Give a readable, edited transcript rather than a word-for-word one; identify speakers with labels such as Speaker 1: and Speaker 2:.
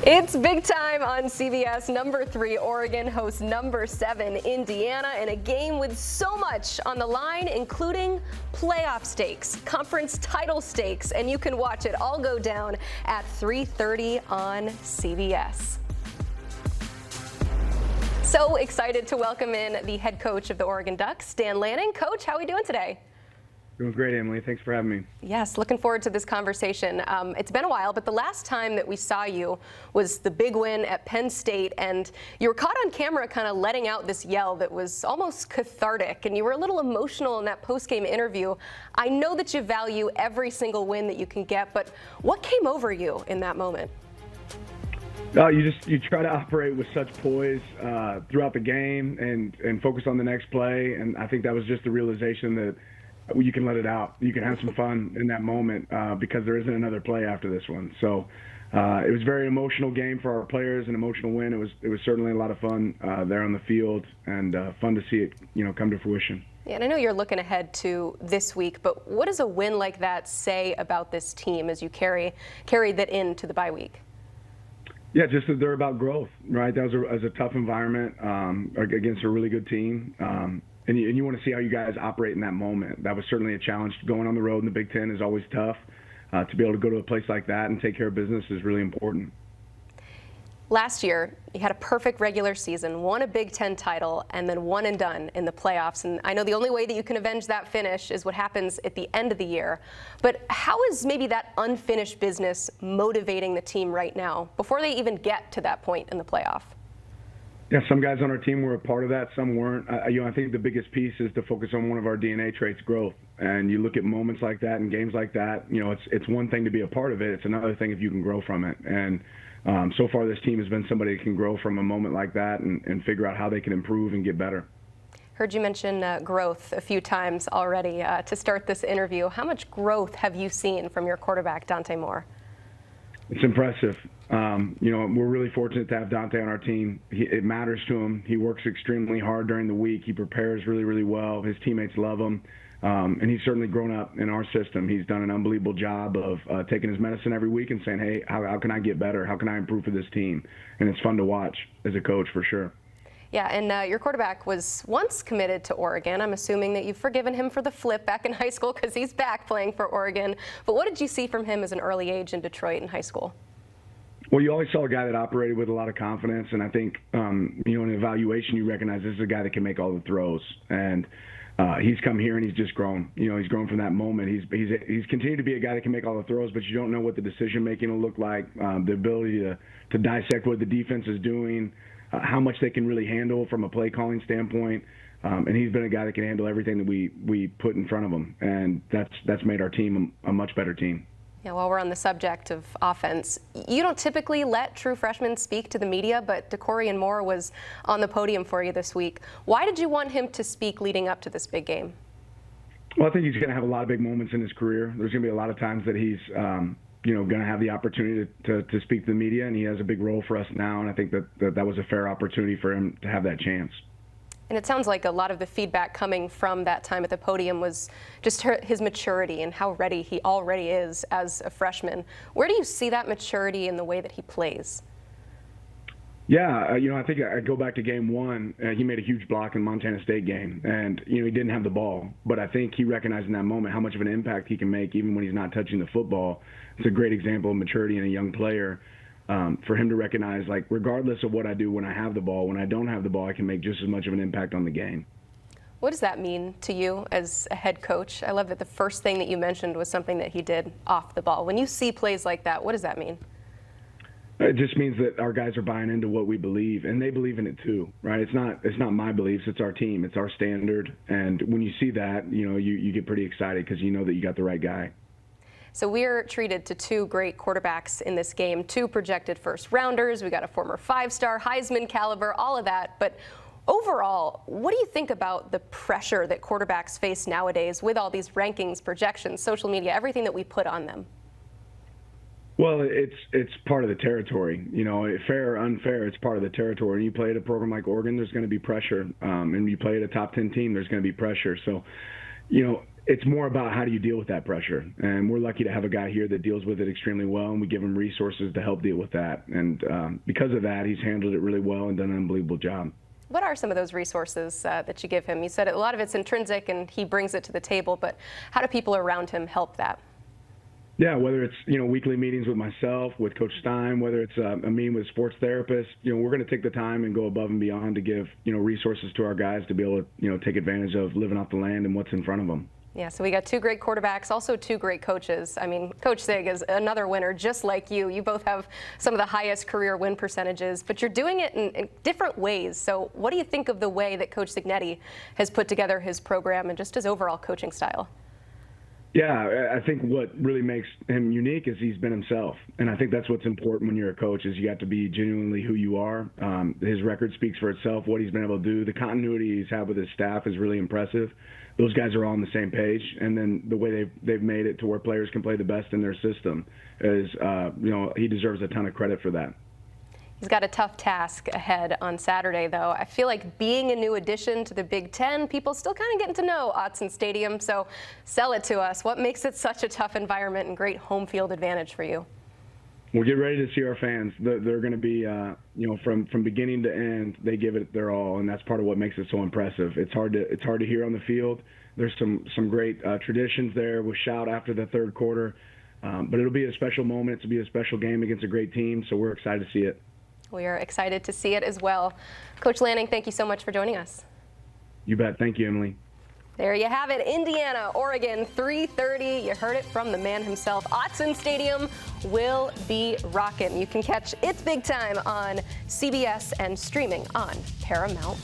Speaker 1: It's big time on CBS. Number 3, Oregon hosts number 7, Indiana, in a game with so much on the line, including playoff stakes, conference title stakes, and you can watch it all go down at 3:30 on CBS. So excited to welcome in the head coach of the Oregon Ducks, Dan Lanning. Coach, how are we doing today?
Speaker 2: Doing great, Emily. Thanks for having me.
Speaker 1: Yes, looking forward to this conversation. It's been a while, but the last time that we saw you was the big win at Penn State, and you were caught on camera kind of letting out this yell that was almost cathartic, and you were a little emotional in that post-game interview. I know that you value every single win that you can get, but what came over you in that moment?
Speaker 2: You try to operate with such poise throughout the game and focus on the next play, and I think that was just the realization that you can let it out. You can have some fun in that moment because there isn't another play after this one. So it was a very emotional game for our players, an emotional win. It was certainly a lot of fun there on the field, and fun to see it come to fruition.
Speaker 1: Yeah, and I know you're looking ahead to this week, but what does a win like that say about this team as you carry that into the bye week?
Speaker 2: Yeah, just that they're about growth, right? That was a tough environment against a really good team. And you want to see how you guys operate in that moment. That was certainly a challenge. Going on the road in the Big Ten is always tough. To be able to go to a place like that and take care of business is really important.
Speaker 1: Last year, you had a perfect regular season, won a Big Ten title, and then one and done in the playoffs. And I know the only way that you can avenge that finish is what happens at the end of the year. But how is maybe that unfinished business motivating the team right now before they even get to that point in the playoff?
Speaker 2: Yeah, some guys on our team were a part of that, some weren't. I think the biggest piece is to focus on one of our DNA traits, growth. And you look at moments like that and games like that, it's one thing to be a part of it. It's another thing if you can grow from it. And so far this team has been somebody that can grow from a moment like that and figure out how they can improve and get better.
Speaker 1: Heard you mention growth a few times already to start this interview. How much growth have you seen from your quarterback, Dante Moore?
Speaker 2: It's impressive. We're really fortunate to have Dante on our team. It matters to him. He works extremely hard during the week. He prepares really, really well. His teammates love him. And he's certainly grown up in our system. He's done an unbelievable job of taking his medicine every week and saying, hey, how can I get better? How can I improve for this team? And it's fun to watch as a coach for sure.
Speaker 1: Yeah, and your quarterback was once committed to Oregon. I'm assuming that you've forgiven him for the flip back in high school because he's back playing for Oregon. But what did you see from him as an early age in Detroit in high school?
Speaker 2: Well, you always saw a guy that operated with a lot of confidence, and I think, in evaluation, you recognize this is a guy that can make all the throws. And he's come here and he's just grown. He's grown from that moment. He's continued to be a guy that can make all the throws, but you don't know what the decision making will look like, the ability to dissect what the defense is doing, how much they can really handle from a play calling standpoint. And he's been a guy that can handle everything that we put in front of him, and that's made our team a much better team.
Speaker 1: Yeah, while we're on the subject of offense, you don't typically let true freshmen speak to the media, but DeCorian Moore was on the podium for you this week. Why did you want him to speak leading up to this big game?
Speaker 2: Well, I think he's going to have a lot of big moments in his career. There's going to be a lot of times that he's, going to have the opportunity to speak to the media, and he has a big role for us now, and I think that was a fair opportunity for him to have that chance.
Speaker 1: And it sounds like a lot of the feedback coming from that time at the podium was just his maturity and how ready he already is as a freshman. Where do you see that maturity in the way that he plays?
Speaker 2: Yeah, I think I go back to game one. He made a huge block in the Montana State game, and he didn't have the ball. But I think he recognized in that moment how much of an impact he can make even when he's not touching the football. It's a great example of maturity in a young player. For him to recognize, like, regardless of what I do when I have the ball, when I don't have the ball, I can make just as much of an impact on the game.
Speaker 1: What does that mean to you as a head coach? I love that the first thing that you mentioned was something that he did off the ball. When you see plays like that, what does that mean?
Speaker 2: It just means that our guys are buying into what we believe, and they believe in it too, right? It's not my beliefs, it's our team, it's our standard. And when you see that, you get pretty excited because you know that you got the right guy.
Speaker 1: So we're treated to two great quarterbacks in this game, two projected first rounders. We got a former 5-star, Heisman caliber, all of that. But overall, what do you think about the pressure that quarterbacks face nowadays with all these rankings, projections, social media, everything that we put on them?
Speaker 2: Well, it's part of the territory. Fair or unfair, it's part of the territory. And you play at a program like Oregon, there's going to be pressure. And you play at a top 10 team, there's going to be pressure. So, it's more about how do you deal with that pressure. And we're lucky to have a guy here that deals with it extremely well, and we give him resources to help deal with that. And because of that, he's handled it really well and done an unbelievable job.
Speaker 1: What are some of those resources that you give him? You said a lot of it's intrinsic and he brings it to the table, but how do people around him help that?
Speaker 2: Yeah, whether it's, weekly meetings with myself, with Coach Stein, whether it's a meeting with sports therapists, we're going to take the time and go above and beyond to give, resources to our guys to be able to, take advantage of living off the land and what's in front of them. Yeah,
Speaker 1: so we got 2 great quarterbacks, also 2 great coaches. I mean, Coach Sig is another winner, just like you. You both have some of the highest career win percentages, but you're doing it in different ways. So what do you think of the way that Coach Cignetti has put together his program and just his overall coaching style?
Speaker 2: Yeah, I think what really makes him unique is he's been himself. And I think that's what's important when you're a coach is you got to be genuinely who you are. His record speaks for itself, what he's been able to do. The continuity he's had with his staff is really impressive. Those guys are all on the same page. And then the way they've made it to where players can play the best in their system is, he deserves a ton of credit for that.
Speaker 1: He's got a tough task ahead on Saturday, though. I feel like being a new addition to the Big Ten, people still kind of getting to know Autzen Stadium, so sell it to us. What makes it such a tough environment and great home field advantage for you?
Speaker 2: We'll get ready to see our fans. They're going to be, from beginning to end, they give it their all, and that's part of what makes it so impressive. It's hard to hear on the field. There's some great traditions there with shout after the third quarter, but it'll be a special moment. It'll be a special game against a great team, so we're excited to see it.
Speaker 1: We are excited to see it as well. Coach Lanning, thank you so much for joining us.
Speaker 2: You bet. Thank you, Emily.
Speaker 1: There you have it. Indiana, Oregon, 3:30. You heard it from the man himself. Autzen Stadium will be rocking. You can catch It's Big Time on CBS and streaming on Paramount+.